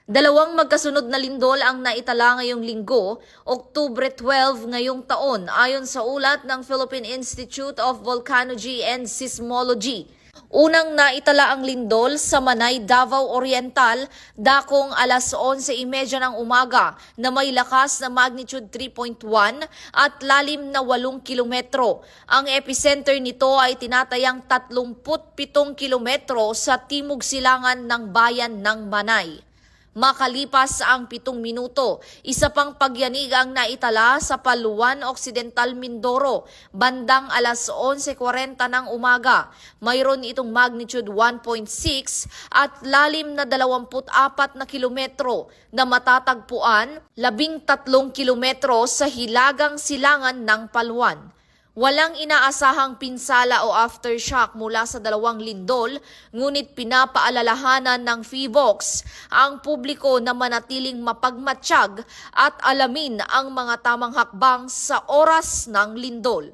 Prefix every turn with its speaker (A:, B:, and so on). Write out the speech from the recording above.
A: Dalawang magkasunod na lindol ang naitala ngayong linggo, Oktubre 12 ngayong taon, ayon sa ulat ng Philippine Institute of Volcanology and Seismology. Unang naitala ang lindol sa Manay, Davao Oriental, dakong alas 11:30 ng umaga na may lakas na magnitude 3.1 at lalim na 8 kilometro. Ang epicenter nito ay tinatayang 37 kilometro sa timog silangan ng bayan ng Manay. Makalipas ang 7 minuto, isa pang pagyanig ang naitala sa Paluan Occidental, Mindoro, bandang alas 11:40 ng umaga. Mayroon itong magnitude 1.6 at lalim na 24 na kilometro na matatagpuan 13 kilometro sa hilagang silangan ng Paluan. Walang inaasahang pinsala o aftershock mula sa dalawang lindol, ngunit pinapaalalahanan ng PHIVOLCS ang publiko na manatiling mapagmatsyag at alamin ang mga tamang hakbang sa oras ng lindol.